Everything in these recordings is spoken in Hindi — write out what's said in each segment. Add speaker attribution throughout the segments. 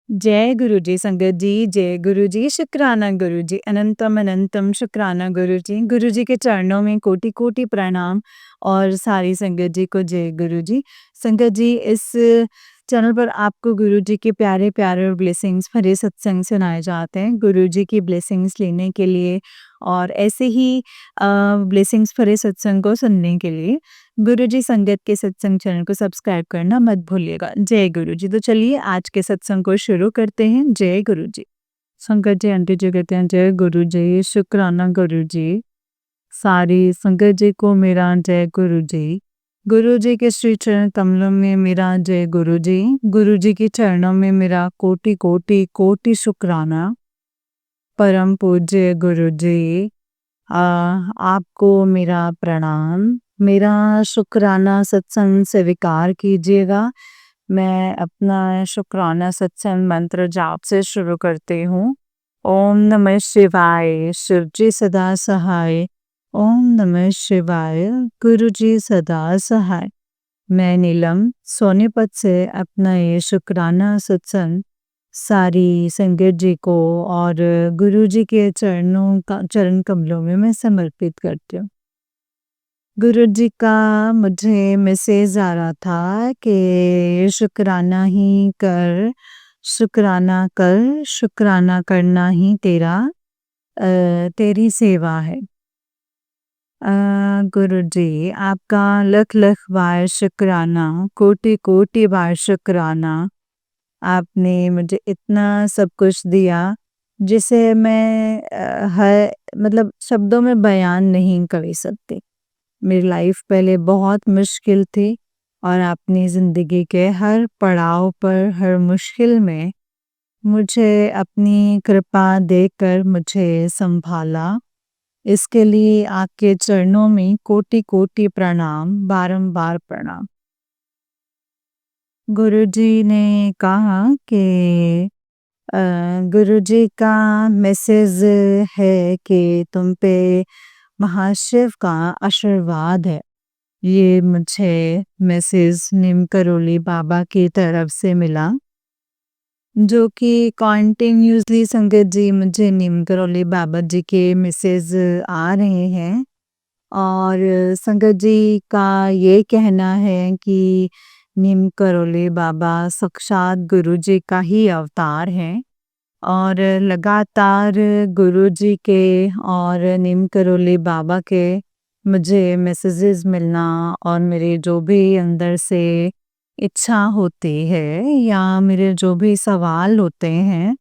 Speaker 1: जय गुरु जी संगत जी, जय गुरु जी, शुक्राना गुरु जी, अनंतम अनंतम शुक्राना गुरु जी के चरणों में कोटि कोटि प्रणाम और सारी संगत जी को जय गुरु जी। संगत जी, इस चैनल पर आपको गुरु जी के प्यारे प्यारे और ब्लेसिंग्स भरे सत्संग सुनाए जाते हैं। गुरु जी की ब्लेसिंग्स लेने के लिए और ऐसे ही ब्लेसिंग्स भरे सत्संग को सुनने के लिए गुरु जी संगत के सत्संग चैनल को सब्सक्राइब करना मत भूलिएगा। जय गुरु जी। तो चलिए आज के सत्संग को शुरू करते हैं। जय गुरु जी। संगत जी आंटी जी कहते हैं जय गुरु जी, शुक्राना गुरु जी। सारी संगत जी को मेरा जय गुरु जी। गुरु जी के श्री चरण कमलों में मेरा जय गुरु जी। गुरु जी के चरणों में मेरा कोटि कोटि कोटि शुक्राना। परम पूज्य गुरु जी, आपको मेरा प्रणाम। मेरा शुक्राना सत्संग स्वीकार कीजिएगा। मैं अपना शुक्राना सत्संग मंत्र जाप से शुरू करती हूँ। ओम नमः शिवाय, शिव जी सदा सहाय। ओम नमः शिवाय, गुरु जी सदा सहाय। मैं नीलम सोनीपत से अपना ये शुक्राना सत्संग सारी संगत जी को और गुरु जी के चरण कमलों में मैं समर्पित करती हूँ। गुरु जी का मुझे मैसेज आ रहा था कि शुक्राना करना ही तेरी सेवा है। गुरु जी, आपका लख लख बार शुक्राना, कोटि कोटि बार शुक्राना। आपने मुझे इतना सब कुछ दिया जिसे मैं हर मतलब शब्दों में बयान नहीं कर सकती। मेरी लाइफ पहले बहुत मुश्किल थी और आपने ज़िंदगी के हर पड़ाव पर, हर मुश्किल में मुझे अपनी कृपा देकर मुझे संभाला। इसके लिए आपके चरणों में कोटि कोटि प्रणाम, बारंबार प्रणाम। गुरुजी ने कहा कि गुरुजी का मैसेज है कि तुम पे महाशिव का आशीर्वाद है। ये मुझे मैसेज नीम करोली बाबा की तरफ से मिला, जो कि कॉन्टिन्यूसली संगत जी मुझे नीम करोली बाबा जी के मैसेज आ रहे हैं। और संगत जी का ये कहना है कि नीम करोली बाबा साक्षात गुरु जी का ही अवतार हैं और लगातार गुरु जी के और नीम करोली बाबा के मुझे मैसेजेस मिलना और मेरे जो भी अंदर से इच्छा होती है या मेरे जो भी सवाल होते हैं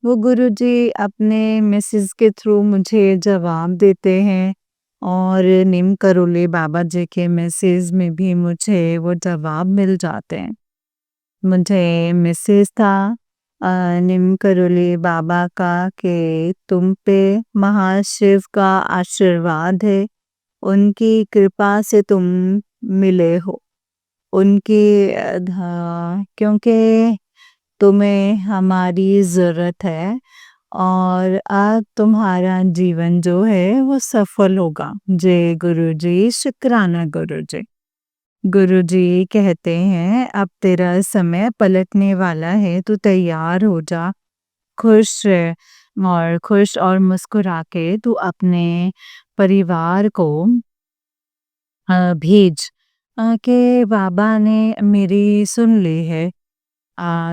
Speaker 1: वो गुरु जी अपने मैसेज के थ्रू मुझे जवाब देते हैं। और नीम करोली बाबा जी के मैसेज में भी मुझे वो जवाब मिल जाते हैं। मुझे मैसेज था नीम करोली बाबा का कि तुम पे महाशिव का आशीर्वाद है। उनकी कृपा से तुम मिले हो। उनकी क्योंकि तुम्हें हमारी ज़रूरत है और अब तुम्हारा जीवन जो है वो सफल होगा। जय गुरु जी, शुक्राना गुरु जी। गुरु जी कहते हैं अब तेरा समय पलटने वाला है, तू तैयार हो जा। खुश और मुस्कुरा के तू अपने परिवार को भेज के बाबा ने मेरी सुन ली है।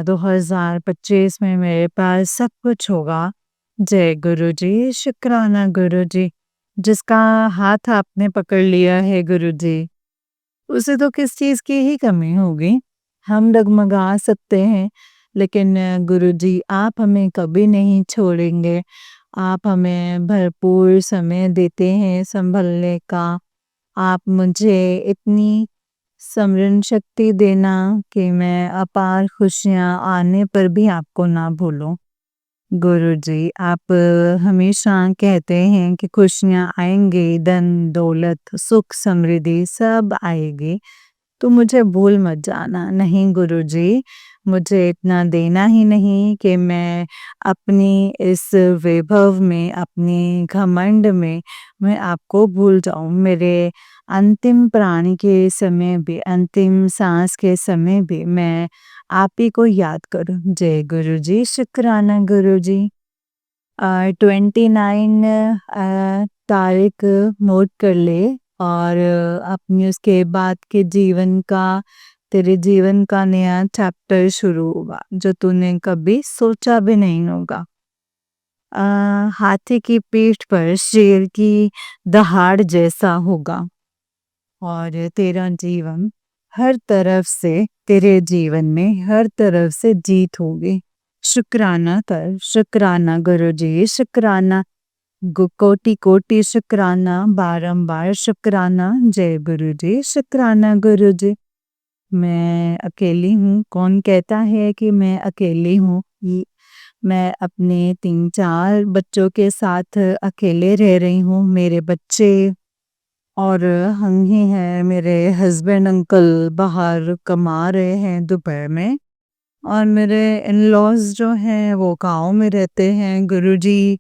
Speaker 1: 2025 में मेरे पास सब कुछ होगा। जय गुरु जी, शुक्राना गुरु जी। जिसका हाथ आपने पकड़ लिया है गुरु जी, उसे तो किस चीज़ की ही कमी होगी। हम डगमगा सकते हैं लेकिन गुरु जी आप हमें कभी नहीं छोड़ेंगे। आप हमें भरपूर समय देते हैं संभलने का। आप मुझे इतनी स्मरण शक्ति देना कि मैं अपार खुशियाँ आने पर भी आपको ना भूलूं। गुरु जी, आप हमेशा कहते हैं कि खुशियाँ आएंगी, धन दौलत सुख समृद्धि सब आएगी, तो मुझे भूल मत जाना। नहीं गुरुजी, मुझे इतना देना ही नहीं कि मैं अपनी इस वैभव में, अपने घमंड में मैं आपको भूल जाऊँ। मेरे अंतिम प्राण के समय भी, अंतिम साँस के समय भी मैं आप ही को याद करूँ। जय गुरुजी, शुक्राना गुरुजी। 29 तारीख नोट कर ले और अपने उसके बाद के जीवन का, तेरे जीवन का नया चैप्टर शुरू होगा जो तूने कभी सोचा भी नहीं होगा। अ, हाथी की पीठ पर शेर की दहाड़ जैसा होगा और तेरा जीवन हर तरफ से, तेरे जीवन में हर तरफ से जीत होगी। शुक्राना कर, शुक्राना गुरुजी, शुक्राना, कोटि कोटि शुक्राना, बारंबार शुक्राना। जय गुरुजी, शुक्राना गुरुजी। मैं अकेली हूँ, कौन कहता है कि मैं अकेली हूँ? मैं अपने 3-4 बच्चों के साथ अकेले रह रही हूँ। मेरे बच्चे और हम ही हैं, मेरे हस्बैंड अंकल बाहर कमा रहे हैं दोपहर में और मेरे इन-लॉज़ जो हैं वो गाँव में रहते हैं। गुरुजी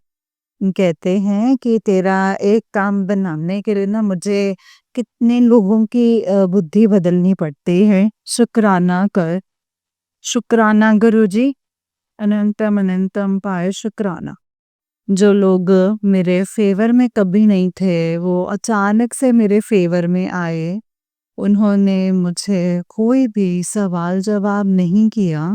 Speaker 1: कहते हैं कि तेरा एक काम बनाने के लिए ना मुझे कितने लोगों की बुद्धि बदलनी पड़ती है। शुक्राना कर, शुक्राना गुरुजी, अनंतम अनंतम पाए शुक्राना। जो लोग मेरे फेवर में कभी नहीं थे, वो अचानक से मेरे फेवर में आए। उन्होंने मुझे कोई भी सवाल जवाब नहीं किया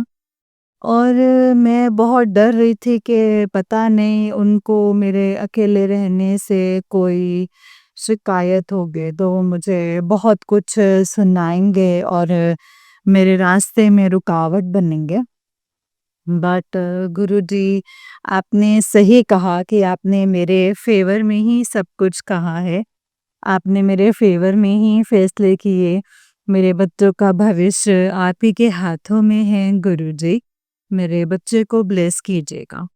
Speaker 1: और मैं बहुत डर रही थी कि पता नहीं उनको मेरे अकेले रहने से कोई शिकायत हो गई तो वो मुझे बहुत कुछ सुनाएंगे और मेरे रास्ते में रुकावट बनेंगे। बट गुरुजी, आपने सही कहा कि आपने मेरे फेवर में ही सब कुछ कहा है। आपने मेरे फेवर में ही फैसले किए। मेरे बच्चों का भविष्य आप ही के हाथों में है गुरुजी। मेरे बच्चे को ब्लेस कीजिएगा।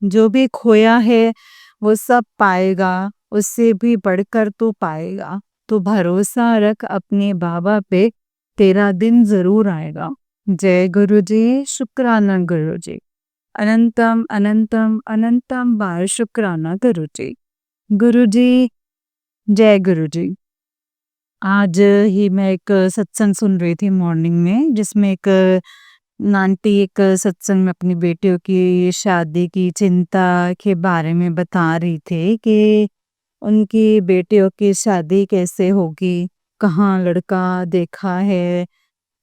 Speaker 1: जो भी खोया है वो सब पाएगा, उससे भी बढ़कर तो पाएगा। तो भरोसा रख अपने बाबा पे, तेरा दिन ज़रूर आएगा। जय गुरुजी, शुक्राना गुरुजी। अनंतम अनंतम अनंतम बार शुक्राना गुरुजी। गुरुजी, जय गुरुजी। आज ही मैं एक सत्संग सुन रही थी मॉर्निंग में जिसमें एक आंटी एक सत्संग में अपनी बेटियों की शादी की चिंता के बारे में बता रही थी कि उनकी बेटियों की शादी कैसे होगी, कहाँ लड़का देखा है,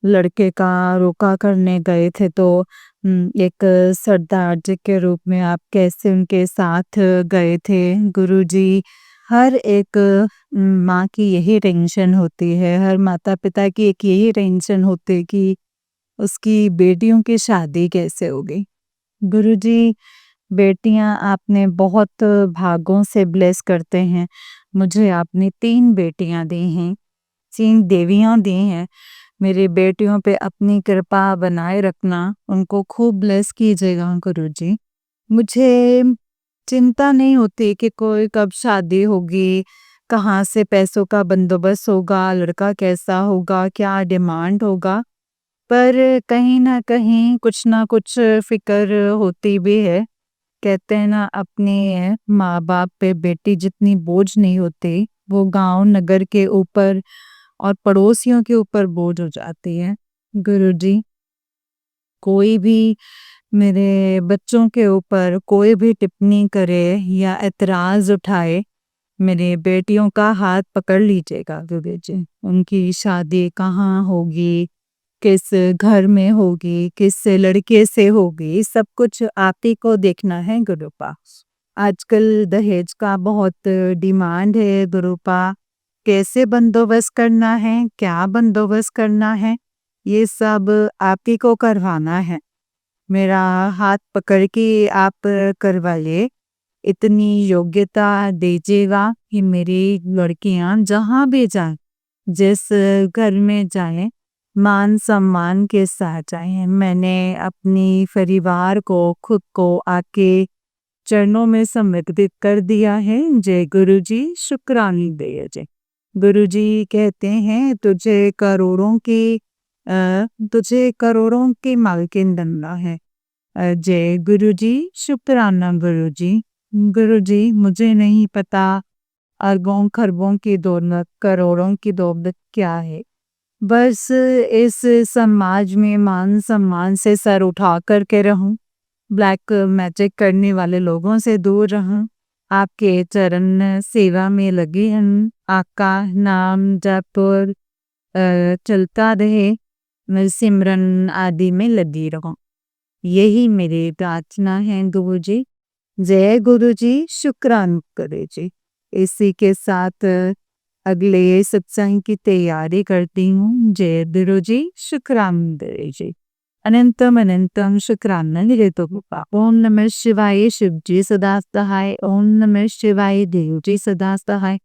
Speaker 1: लड़के का रोका करने गए थे तो एक सरदार जी के रूप में आप कैसे उनके साथ गए थे। गुरुजी, हर एक माँ की यही टेंशन होती है, हर माता पिता की एक यही टेंशन होती है कि उसकी बेटियों की शादी कैसे होगी। गुरुजी, बेटियां आपने बहुत भागों से ब्लेस करते हैं। मुझे आपने 3 बेटियां दी हैं, 3 देवियां दी हैं। मेरी बेटियों पे अपनी कृपा बनाए रखना, उनको खूब ब्लेस कीजिएगा गुरुजी। मुझे चिंता नहीं होती कि कोई कब शादी होगी, कहाँ से पैसों का बंदोबस्त होगा, लड़का कैसा होगा, क्या डिमांड होगा। पर कहीं न कहीं कुछ ना कुछ फ़िक्र होती भी है। कहते हैं ना अपने माँ-बाप पे बेटी जितनी बोझ नहीं होती, वो गाँव नगर के ऊपर और पड़ोसियों के ऊपर बोझ हो जाती है। गुरुजी, कोई भी मेरे बच्चों के ऊपर कोई भी टिप्पणी करे या ऐतराज़ उठाए, मेरी बेटियों का हाथ पकड़ लीजिएगा गुरुजी। उनकी शादी कहाँ होगी, किस घर में होगी, किस लड़के से होगी, सब कुछ आप ही को देखना है गुरुपा। आजकल दहेज का बहुत डिमांड है गुरुपा। कैसे बंदोबस्त करना है, क्या बंदोबस्त करना है, ये सब आप ही को करवाना है। मेरा हाथ पकड़ के आप करवाइए। इतनी योग्यता दीजिएगा कि मेरी लड़कियां जहाँ भी जाएं, जिस घर में जाएं, मान सम्मान के साथ जाएं। मैंने अपनी परिवार को, खुद को आपके चरणों में समर्पित कर दिया है। जय गुरुजी, शुक्रानी दीजिए। गुरुजी कहते हैं तुझे करोड़ों की मालकिन बनना है। जय गुरुजी, शुक्राना गुरुजी। गुरुजी, मुझे नहीं पता अरबों खरबों की दौलत, करोड़ों की दौलत क्या है। बस इस समाज में मान सम्मान से सर उठा कर के रहूं, ब्लैक मैजिक करने वाले लोगों से दूर रहूं, आपके चरण सेवा में लगे हैं, आपका नाम जप चलता रहे, मैं सिमरन आदि में लगी रहूं। यही मेरी प्रार्थना है गुरुजी। जय गुरुजी, शुक्रान गुरुजी। इसी के साथ अगले सत्संग की तैयारी करती हूँ। जय गुरुजी, शुक्रान गुरुजी। अनंतम अनंतम शुक्राना निरतो कृपा। ओम नमः शिवाय, शिव जी सदा सहाय। ओम नमः शिवाय, देव जी सदा सहाय।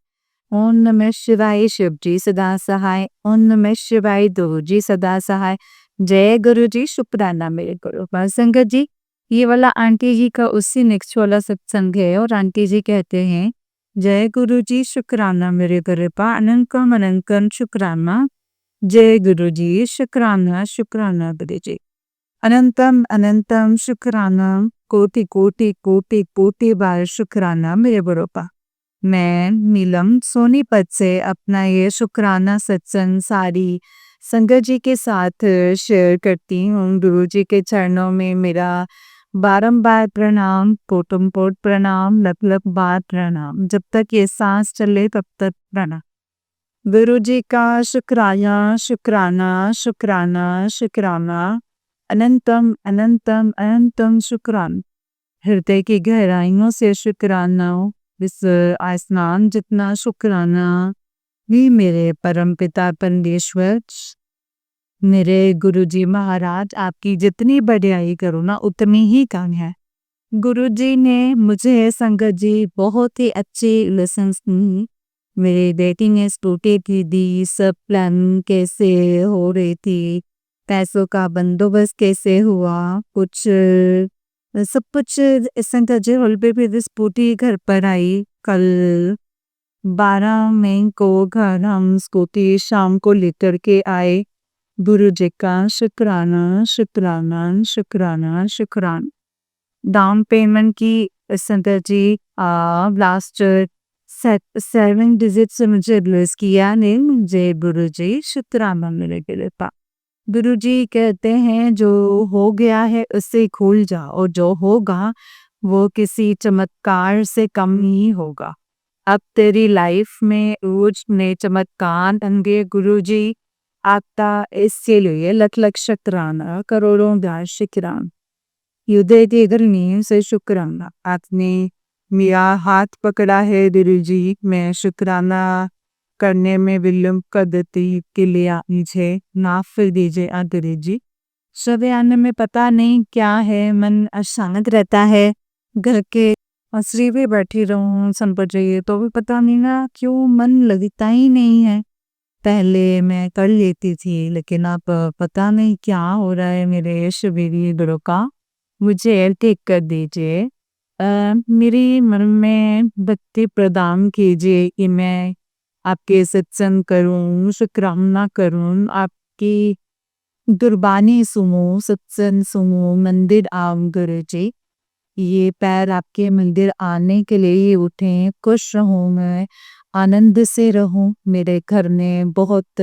Speaker 1: ओम नमः शिवाय, शिव जी सदा सहाय। ओम नमः शिवाय, देव जी सदा सहाय। जय गुरु जी, शुक्राना मेरे गुरु। संगत जी, ये वाला आंटी जी का उसी नेक्स्ट वाला सत्संग है और आंटी जी कहते हैं, जय गुरु जी, शुक्राना मेरे गुरुपा, अनंतम अनंतम शुक्राना। जय गुरु जी, शुक्राना शुक्राना गुरु जी। अनंतम अनंतम शुक्राना, कोटि कोटि कोटि कोटि बार शुक्राना मेरे गुरुपा। मैं नीलम सोनीपत से अपना ये शुक्राना सत्संग सारी संगत जी के साथ शेयर करती हूँ। गुरु जी के चरणों में मेरा बारंबार प्रणाम, पोटम पोट प्रणाम, लख लख बार प्रणाम। जब तक ये सांस चले तब तक प्रणाम। गुरु जी का शुक्राना शुक्राना शुक्राना शुक्राना, अनंतम अनंतम अनंतम शुक्राना। हृदय की गहराइयों से शुक्राना। इस आसमान जितना शुक्राना भी मेरे परमपिता परमेश्वर, मेरे गुरुजी महाराज, आपकी जितनी बढ़ियाई करो ना उतनी ही कम है। गुरुजी ने मुझे संगत जी बहुत ही अच्छी लेसन्स दी। मेरी डेटिंग स्कूटी की दी, सब प्लान कैसे हो रही थी, पैसों का बंदोबस्त कैसे हुआ, कुछ सब कुछ संगत जी हॉल पे भी स्कूटी घर पर आई। कल 12 मई को घर हम स्कूटी शाम को लेकर के आए। गुरु जी का शुक्राना शुक्राना शुक्राना शुक्राना। डाउन पेमेंट की संगत जी लास्ट 7 डिजिट से मुझे ब्लेस किया ने। मुझे गुरु जी शुक्राना मेरे कृपा। गुरु जी कहते हैं जो हो गया है उससे खुल जाओ, और जो होगा वो किसी चमत्कार से कम नहीं होगा। अब तेरी लाइफ में रोज नए चमत्कार होंगे गुरु जी। आपका इसके लिए लख लख शुक्राना, करोड़ों बार शुक्राना। हृदय के गहराइयों से शुक्राना। आपने मेरा हाथ पकड़ा है गुरु जी, मैं शुक्राना करने में विलंब कर देती के लिए आप मुझे माफ कर दीजिए गुरु जी। सुबह आने में पता नहीं क्या है, मन अशांत रहता है। घर के असरी भी बैठी रहूं संपट रही तो भी पता नहीं ना क्यों मन लगता ही नहीं है। पहले मैं कर लेती थी लेकिन अब पता नहीं क्या हो रहा है मेरे शरीर गुरु का। मुझे ठीक कर दीजिए। मेरी मन में भक्ति प्रदान कीजिए कि मैं आपके सत्संग करूं, शुक्राना करूं, आपकी गुरबानी सुनूं, सत्संग सुनूं, मंदिर आऊं गुरु जी। ये पैर आपके मंदिर आने के लिए ही उठे, खुश रहूं, मैं आनंद से रहूं। मेरे घर में बहुत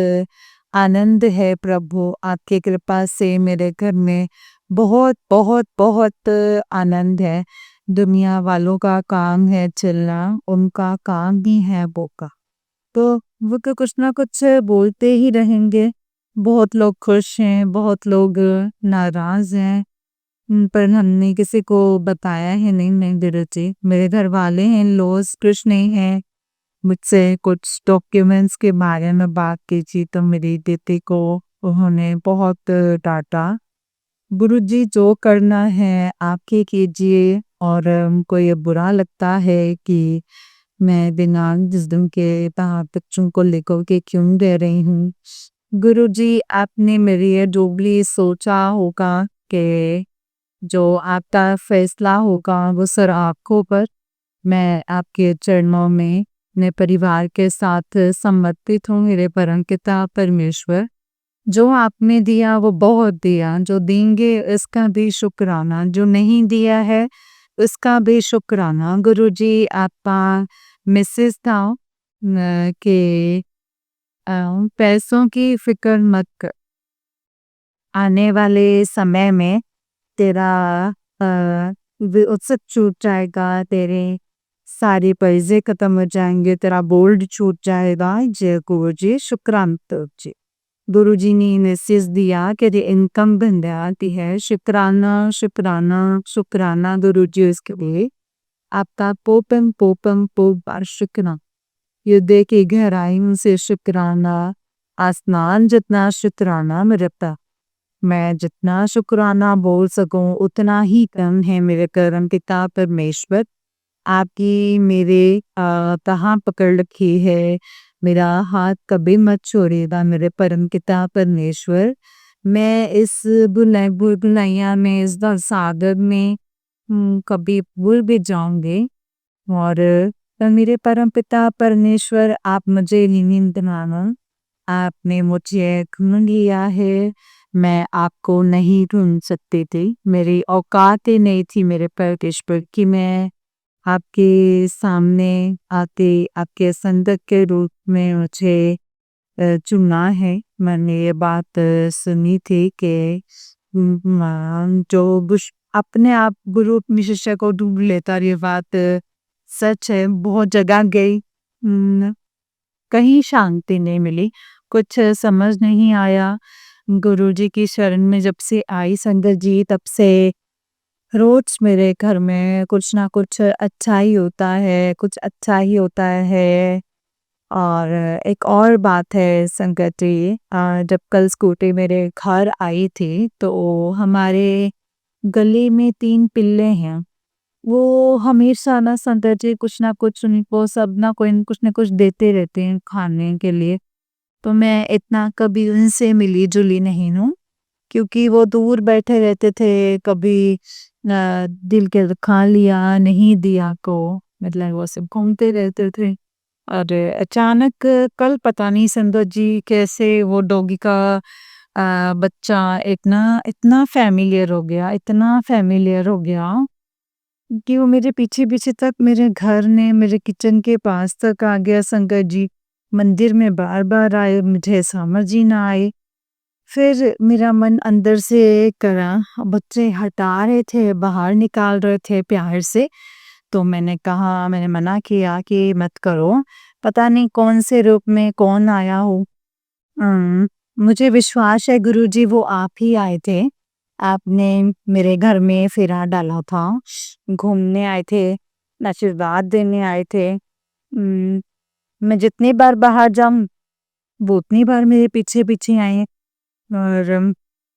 Speaker 1: आनंद है प्रभु, आपकी कृपा से मेरे घर में बहुत बहुत बहुत आनंद है। दुनिया वालों का काम है चलना, उनका काम भी है बोका, तो वो तो कुछ ना कुछ बोलते ही रहेंगे। बहुत लोग खुश हैं, बहुत लोग नाराज हैं, पर हमने किसी को बताया है नहीं। नहीं गुरु जी, मेरे घर वाले हैं लॉस खुश नहीं है। मुझसे कुछ डॉक्यूमेंट्स के बारे में बात की थी तो मेरी दीदी को उन्होंने बहुत डांटा। गुरुजी जो करना है आपके कीजिए, और उनको ये बुरा लगता है कि मैं बिना जिस्म के बाहर बच्चों को लेकर के क्यों दे रही हूँ। गुरुजी आपने मेरी ये जो भी सोचा होगा कि जो आपका फैसला होगा वो सर आँखों पर, मैं आपके चरणों में अपने परिवार के साथ समर्पित हूँ मेरे परमपिता परमेश्वर। जो आपने दिया वो बहुत दिया, जो देंगे इसका भी शुक्राना, जो नहीं दिया है उसका भी शुक्राना। गुरुजी आपका मैसेज था कि पैसों की फिक्र मत कर, आने वाले समय में तेरा उत्सव छूट जाएगा, तेरे सारे पैसे खत्म हो जाएंगे, तेरा बोल्ड छूट जाएगा। जय गुरुजी, शुक्राना जी। गुरुजी ने मैसेज दिया कि ये इनकम बन जाती है। शुक्राना शुक्राना शुक्राना गुरुजी इसके लिए। आपका पोपम पोपम पोप बार शुक्राना। हृदय की गहराई से शुक्राना। आसमान जितना शुक्राना मेरे पास, मैं जितना शुक्राना बोल सकूं उतना ही कम है मेरे करम पिता परमेश्वर। आपकी मेरे कहाँ पकड़ रखी है, मेरा हाथ कभी मत छोड़ेगा मेरे परम पिता परमेश्वर। मैं इस बुलाइया में, इस सागर में कभी भूल भी जाऊंगी। और मेरे परम पिता परमेश्वर, आप मुझे नींद मानो, आपने मुझे ढूंढ लिया है। मैं आपको नहीं ढूंढ सकती थी, मेरी औकात ही नहीं थी मेरे परमेश्वर की मैं आपके सामने आते आपके संदक के रूप में मुझे चुना है। मैंने ये बात सुनी थी कि जो अपने आप गुरु अपने शिष्य को ढूंढ लेता, ये बात सच है। बहुत जगह गई, कहीं शांति नहीं मिली, कुछ समझ नहीं आया। गुरुजी की शरण में जब से आई संगत जी, तब से रोज मेरे घर में कुछ ना कुछ अच्छा ही होता है, कुछ अच्छा ही होता है। और एक और बात है संगत जी, जब कल स्कूटी मेरे घर आई थी तो हमारे गली में 3 पिल्ले हैं। वो हमेशा ना संगत जी कुछ ना कुछ उनको सब ना कोई कुछ ना कुछ देते रहते हैं खाने के लिए। तो मैं इतना कभी उनसे मिली जुली नहीं हूँ, क्योंकि वो दूर बैठे रहते थे। कभी दिल के खा लिया, नहीं दिया को, मतलब वो सब घूमते रहते थे। और अचानक कल पता नहीं संदत जी कैसे वो डॉगी का बच्चा इतना इतना फैमिलियर हो गया, इतना फैमिलियर हो गया कि वो मेरे पीछे पीछे तक मेरे घर ने मेरे किचन के पास तक आ गया संगत जी। मंदिर में बार बार आए, मुझे समझ ही ना आए। फिर मेरा मन अंदर से करा, बच्चे हटा रहे थे, बाहर निकाल रहे थे प्यार से। तो मैंने कहा, मैंने मना किया कि मत करो, पता नहीं कौन से रूप में कौन आया हो। मुझे विश्वास है गुरुजी वो आप ही आए थे। आपने मेरे घर में फेरा डाला था, घूमने आए थे, आशीर्वाद देने आए थे। मैं जितनी बार बाहर जाऊं वो उतनी बार मेरे पीछे पीछे आए। और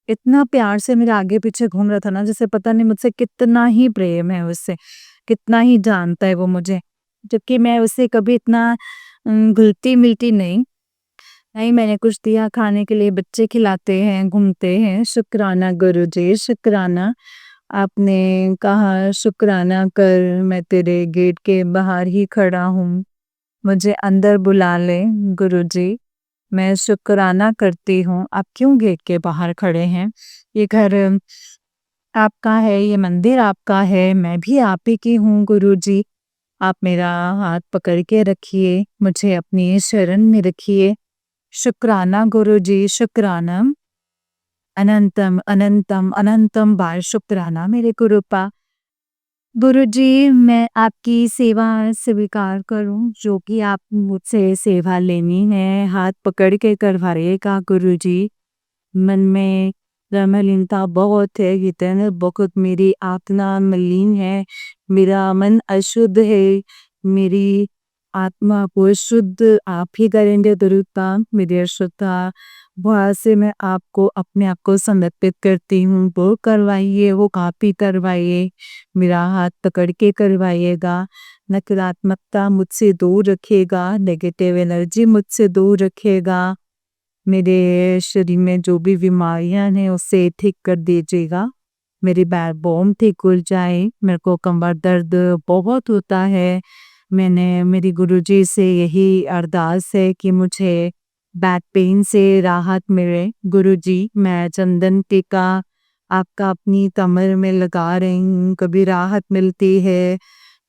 Speaker 1: इतना प्यार से मेरे आगे पीछे घूम रहा था ना, जैसे पता नहीं मुझसे कितना ही प्रेम है उससे, कितना ही जानता है वो मुझे। जबकि मैं उससे कभी इतना घुलती मिलती नहीं। नहीं, मैंने कुछ दिया खाने के लिए, बच्चे खिलाते हैं, घूमते हैं। शुक्राना गुरुजी, शुक्राना। आपने कहा शुक्राना कर, मैं तेरे गेट के बाहर ही खड़ा हूँ, मुझे अंदर बुला ले गुरुजी। मैं शुक्राना करती हूँ। आप क्यों गेट के बाहर खड़े हैं? ये घर आपका है, ये मंदिर आपका है, मैं भी आप ही की हूँ गुरुजी। आप मेरा हाथ पकड़ के रखिए, मुझे अपनी शरण में रखिए। शुक्राना गुरुजी, शुक्राना। अनंतम अनंतम अनंतम बार शुक्राना मेरे गुरुपा। गुरुजी, मैं आपकी सेवा स्वीकार करूं, जो कि आप मुझसे सेवा लेनी है, हाथ पकड़ के करवाइएगा गुरुजी। मन में मलिनता बहुत है, इतने बहुत मेरी आत्मा मलिन है, मेरा मन अशुद्ध है, मेरी आत्मा को शुद्ध आप ही करेंगे गुरुपा। मेरी अशुद्धता वहाँ से मैं आपको अपने आप को समर्पित करती हूँ। वो करवाइए, वो कापी करवाइए, मेरा हाथ पकड़ के करवाइएगा। नकारात्मकता मुझसे दूर रखिएगा, नेगेटिव एनर्जी मुझसे दूर रखिएगा। मेरे शरीर में जो भी बीमारियां हैं उससे ठीक कर दीजिएगा। मेरी बैकबोन ठीक हो जाए, मेरे को कमर दर्द बहुत होता है, मेरी गुरुजी से यही अरदास है कि मुझे बैक पेन से राहत मिले। गुरुजी, मैं चंदन टीका आपका अपनी कमर में लगा रही हूँ, कभी राहत मिलती है,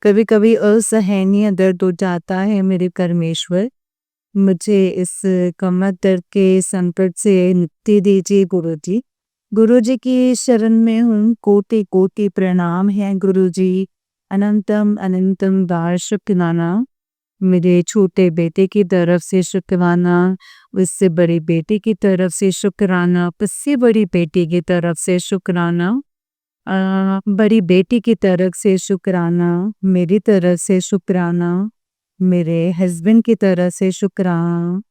Speaker 1: कभी-कभी असहनीय दर्द हो जाता है मेरे परमेश्वर। मुझे इस कमर दर्द के संकट से मुक्ति दीजिए गुरुजी। गुरुजी की शरण में हूँ, कोटि-कोटि प्रणाम है गुरुजी। अनंतम अनंतम बार शुक्राना। मेरे छोटे बेटे की तरफ से शुक्राना, उससे बड़ी बेटी की तरफ से शुक्राना, उससे बड़ी बेटी की तरफ से शुक्राना, बड़ी बेटी की तरफ से शुक्राना, मेरी तरफ से शुक्राना, मेरे हस्बैंड की तरफ से शुक्राना,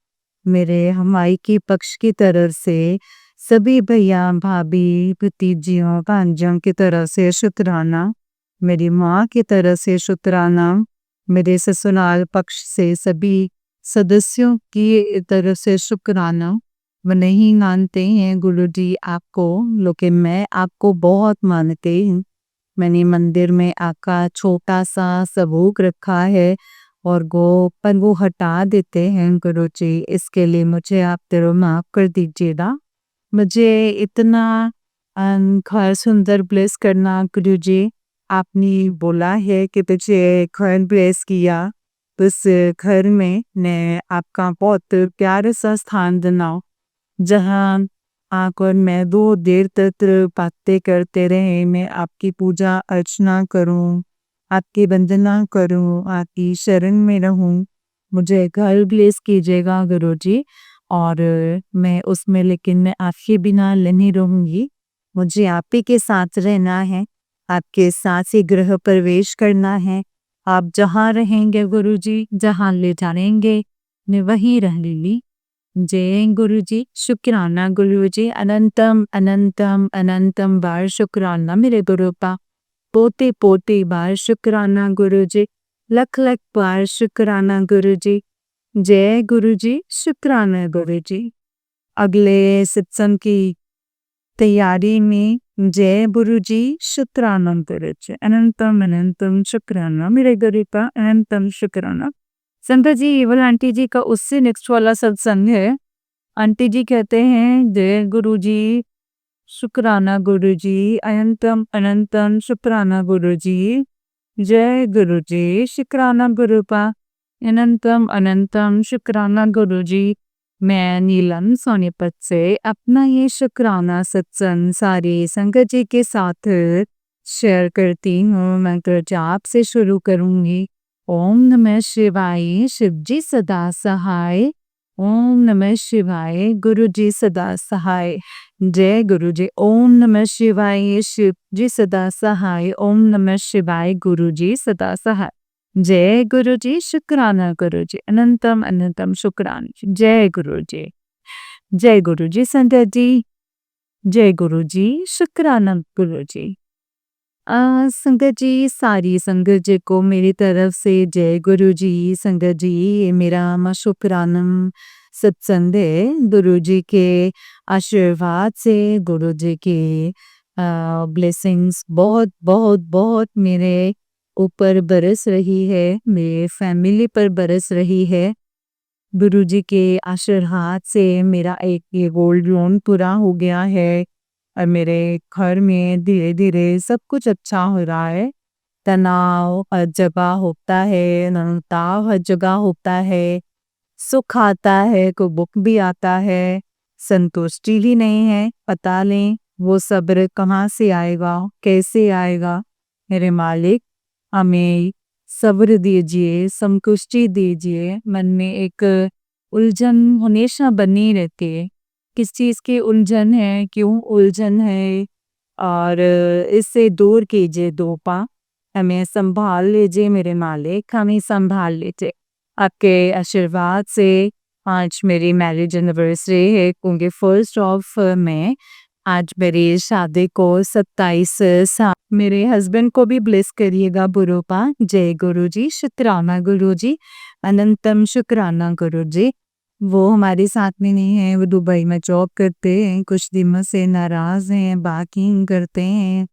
Speaker 1: मेरे हमाई की पक्ष की तरफ से सभी भैया भाभी भतीजियों भांजों की तरफ से शुक्राना, मेरी माँ की तरफ से शुक्राना, मेरे ससुराल पक्ष से सभी सदस्यों की तरफ से शुक्राना। वो नहीं मानते हैं गुरुजी आपको, लेकिन मैं आपको बहुत मानती हूँ। मैंने मंदिर में आपका छोटा सा सबूत रखा है और वो हटा देते हैं गुरुजी, इसके लिए मुझे आप दिल माफ कर दीजिएगा। मुझे इतना घर सुंदर ब्लेस करना गुरुजी, आपने बोला है कि मुझे घर ब्लेस किया, उस घर में मैं आपका बहुत प्यारा सा स्थान बनाऊं, जहाँ आकर मैं 2 देर तक बातें करते रहे, मैं आपकी पूजा अर्चना करूं, आपकी वंदना करूं, आपकी शरण में रहूं। मुझे घर ब्लेस कीजिएगा गुरुजी, और मैं उसमें, लेकिन मैं आपके बिना नहीं रहूंगी। मुझे आप ही के साथ रहना है, आपके साथ ही गृह प्रवेश करना है। आप जहाँ रहेंगे गुरुजी, जहाँ ले जाएंगे मैं वहीं रहूंगी। जय गुरुजी, शुक्राना गुरुजी, अनंतम अनंतम अनंतम बार शुक्राना मेरे गुरुपा, पोते पोते बार शुक्राना गुरुजी, लख लख बार शुक्राना गुरुजी। जय गुरुजी, शुक्राना गुरुजी। अगले सत्संग की तैयारी में जय गुरुजी, शुक्राना गुरुजी, अनंतम अनंतम शुक्राना मेरे गुरुपा, अनंतम शुक्राना। संता जी केवल आंटी जी का उससे नेक्स्ट वाला सत्संग है। आंटी जी कहते हैं जय गुरुजी, शुक्राना गुरुजी, अनंतम अनंतम शुक्राना गुरुजी। जय गुरुजी, शुक्राना गुरुपा, अनंतम अनंतम शुक्राना गुरुजी। मैं नीलम सोनीपत से अपना ये शुक्राना सत्संग सारी संगत जी के साथ शेयर करती हूँ। मंत्र जाप से शुरू करूँगी। ओम नमः शिवाय, शिव जी सदा सहाय। ओम नमः शिवाय, गुरु जी सदा सहाय। जय गुरु जी। ओम नमः शिवाय, शिव जी सदा सहाय। ओम नमः शिवाय, गुरु जी सदा सहाय। जय गुरु जी, शुक्राना गुरु जी, अनंतम अनंतम शुक्राना जी। जय गुरु जी। जय गुरु जी संध्या जी। जय गुरु जी, शुक्राना गुरु जी। संगत जी, सारी संगत जी को मेरी तरफ से जय गुरु जी। संगत जी, ये मेरा शुक्रानम सत्संग है। गुरु जी के आशीर्वाद से, गुरु जी के ब्लेसिंग्स बहुत बहुत बहुत मेरे ऊपर बरस रही है, मेरे फैमिली पर बरस रही है। गुरु जी के आशीर्वाद से मेरा एक ये गोल्ड लोन पूरा हो गया है और मेरे घर में धीरे धीरे सब कुछ अच्छा हो रहा है। तनाव हर जगह होता है, तनाव हर जगह होता है, सुख आता है, को दुख भी आता है, संतुष्टि भी नहीं है। पता नहीं वो सब्र कहाँ से आएगा, कैसे आएगा। मेरे मालिक, हमें सब्र दीजिए, संतुष्टि दीजिए। मन में एक उलझन हमेशा बनी रहती है, किस चीज़ की उलझन है, क्यों उलझन है, और इससे दूर कीजिए दोपा। हमें संभाल लीजिए मेरे मालिक, हमें संभाल लीजिए। आपके आशीर्वाद से आज मेरी मैरिज एनिवर्सरी है, क्योंकि 1 में आज मेरी शादी को 27 साल। मेरे हस्बैंड को भी ब्लेस करिएगा बुरुपा। जय गुरु जी, शुक्राना गुरु जी, अनंतम शुक्राना गुरु जी। वो हमारे साथ में नहीं है, वो दुबई में जॉब करते हैं, कुछ दिनों से नाराज हैं, बाकी करते हैं।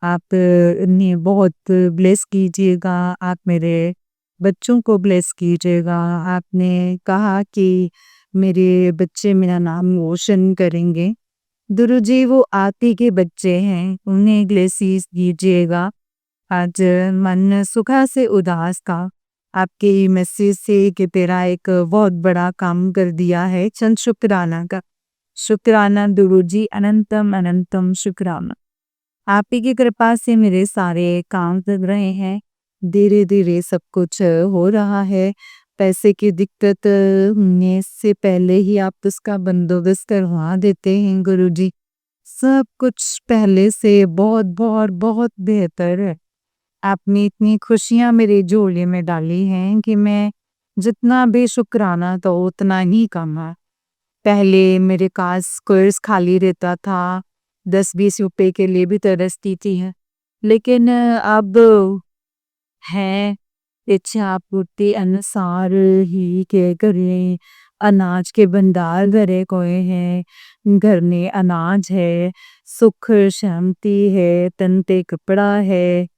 Speaker 1: आप इन्हें बहुत ब्लेस कीजिएगा। आप मेरे बच्चों को ब्लेस कीजिएगा। आपने कहा कि मेरे बच्चे मेरा नाम रोशन करेंगे। गुरुजी वो आप ही के बच्चे हैं, उन्हें ब्लेसिंग्स दीजिएगा। आज मन सुबह से उदास था। आपके मैसेज से कि तेरा एक बहुत बड़ा काम कर दिया है, चंद शुक्राना का। शुक्राना गुरुजी, अनंतम अनंतम शुक्राना। आप ही की कृपा से मेरे सारे काम चल रहे हैं। धीरे-धीरे सब कुछ हो रहा है। पैसे की दिक्कत होने से पहले ही आप उसका बंदोबस्त करवा देते हैं गुरुजी। सब कुछ पहले से बहुत-बहुत बहुत बेहतर है। आपने इतनी खुशियाँ मेरे झोले में डाली हैं कि मैं जितना भी शुक्राना तो उतना ही कम है। पहले मेरे पास पर्स खाली रहता था, 10-20 रुपए के लिए भी तरसती थी है। लेकिन अब है इच्छा पूर्ति अनुसार ही के करें। अनाज के भंडार भरे हुए हैं, घर में अनाज है, सुख शांति है, तन पे कपड़ा है,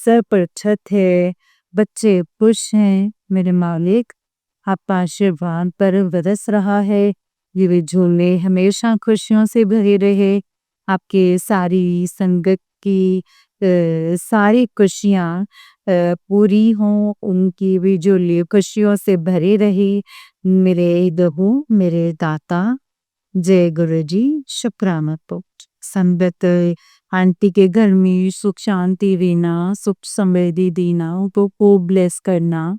Speaker 1: सर पर छत है, बच्चे खुश हैं। मेरे मालिक आपका आशीर्वाद पर बरस रहा है। ये झोले हमेशा खुशियों से भरे रहे। आपके सारी संगत की सारी खुशियाँ पूरी हों, उनकी भी झोली खुशियों से भरी रही। मेरे प्रभु, मेरे दाता, जय गुरुजी, शुक्राना तो संगत आंटी के घर में सुख शांति देना, सुख समृद्धि देना, उनको खूब ब्लेस करना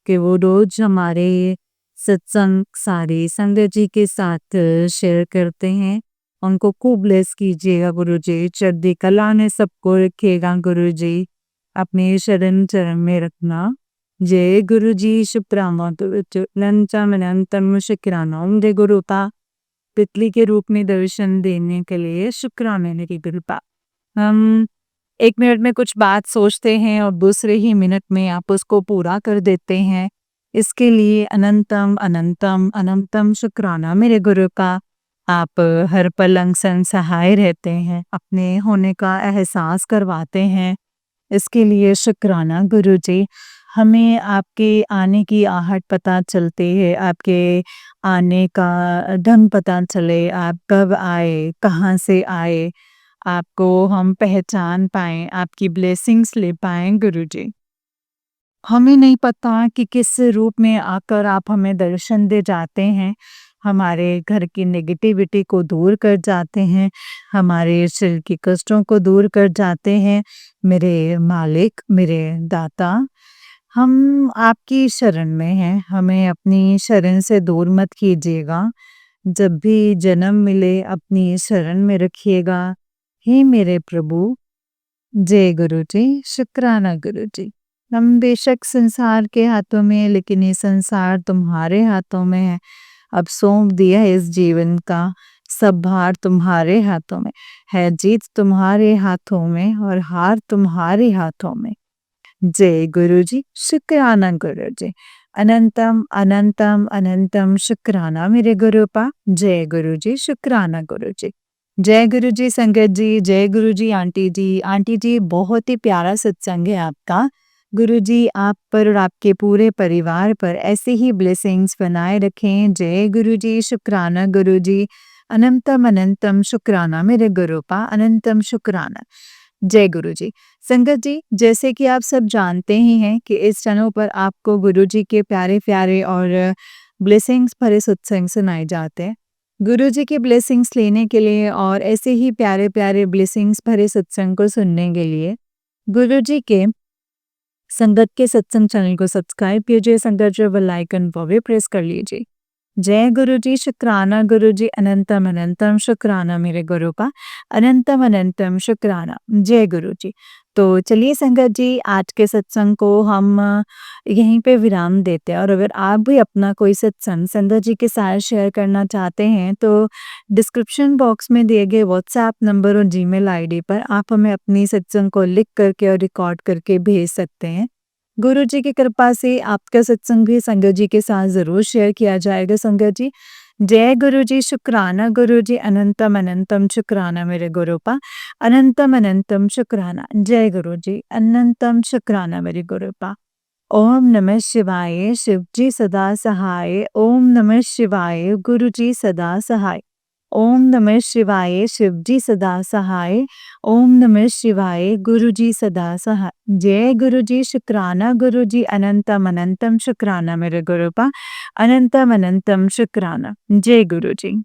Speaker 1: कि वो रोज हमारे सत्संग सारे संगत जी के साथ शेयर करते हैं। उनको खूब ब्लेस कीजिएगा गुरुजी, चढ़ती कला में सबको रखिएगा गुरुजी, अपने शरण चरण में रखना। जय गुरुजी, शुक्राना गुरुजी, अनंतम अनंतम शुक्राना। जय गुरुता तितली के रूप में दर्शन देने के लिए शुक्राना मेरी कृपा। हम 1 मिनट में कुछ बात सोचते हैं और दूसरे ही मिनट में आप उसको पूरा कर देते हैं। इसके लिए अनंतम अनंतम अनंतम शुक्राना मेरे गुरु का। आप हर पल अंग संग सहाय रहते हैं, अपने होने का एहसास करवाते हैं। इसके लिए शुक्राना गुरुजी। हमें आपके आने की आहट पता चलती है, आपके आने का ढंग पता चले, आप कब आए, कहाँ से आए, आपको हम पहचान पाएँ, आपकी ब्लेसिंग्स ले पाएँ गुरुजी। हमें नहीं पता कि किस रूप में आकर आप हमें दर्शन दे जाते हैं, हमारे घर की नेगेटिविटी को दूर कर जाते हैं, हमारे शरीर की कष्टों को दूर कर जाते हैं। मेरे मालिक, मेरे दाता, हम आपकी शरण में हैं, हमें अपनी शरण से दूर मत कीजिएगा। जब भी जन्म मिले अपनी शरण में रखिएगा। हे मेरे प्रभु, जय गुरुजी, शुक्राना गुरुजी। हम बेशक संसार के हाथों में, लेकिन ये संसार तुम्हारे हाथों में है। अब सौंप दिया है इस जीवन का सब भार तुम्हारे हाथों में है। जीत तुम्हारे हाथों में और हार तुम्हारे हाथों में। जय गुरुजी, शुक्राना गुरुजी। अनंतम अनंतम अनंतम शुक्राना मेरे गुरुपा। जय गुरुजी, शुक्राना गुरुजी। जय गुरुजी संगत जी, जय गुरुजी आंटी जी। आंटी जी बहुत ही प्यारा सत्संग है आपका। गुरुजी आप पर और आपके पूरे परिवार पर ऐसे ही ब्लेसिंग्स बनाए रखें। जय गुरुजी, शुक्राना गुरुजी। अनंतम अनंतम शुक्राना मेरे गुरुपा, अनंतम शुक्राना। जय गुरुजी। संगत जी, जैसे कि आप सब जानते ही हैं कि इस चैनल पर आपको गुरुजी के प्यारे-प्यारे और ब्लेसिंग्स भरे सत्संग सुनाए जाते हैं। गुरुजी के ब्लेसिंग्स लेने के लिए और ऐसे ही प्यारे-प्यारे ब्लेसिंग्स भरे सत्संग को सुनने के लिए गुरुजी के संगत के सत्संग चैनल को सब्सक्राइब कीजिए, संगत जो बेल आइकन को भी प्रेस कर लीजिए। जय गुरुजी, शुक्राना गुरुजी, अनंतम अनंतम शुक्राना मेरे गुरु का, अनंतम अनंतम शुक्राना। जय गुरुजी। तो चलिए संगत जी, आज के सत्संग को हम यहीं पे विराम देते हैं। और अगर आप भी अपना कोई सत्संग संगत जी के साथ शेयर करना चाहते हैं तो डिस्क्रिप्शन बॉक्स में दिए गए व्हाट्सएप नंबर और जीमेल आईडी पर आप हमें अपनी सत्संग को लिख करके और रिकॉर्ड करके भेज सकते हैं। गुरु जी की कृपा से आपका सत्संग भी संगत जी के साथ ज़रूर शेयर किया जाएगा संगत जी। जय गुरु जी, शुक्राना गुरु जी, अनंतम अनंतम शुक्राना मेरे गुरुपा, अनंतम अनंतम शुक्राना। जय गुरु जी, अनंतम शुक्राना मेरे गुरुपा। ओम नमः शिवाय शिव जी सदा सहाय। ओम नमः शिवाय गुरु जी सदा सहाय। ओम नमः शिवाय शिव जी सदा सहाय। ओम नमः शिवाय गुरु जी सदा सहाय। जय गुरु जी शुक्राना गुरु जी अनंतम अनंतम शुक्राना मेरे गुरुपा अनंतम अनंतम शुक्राना। जय गुरु जी।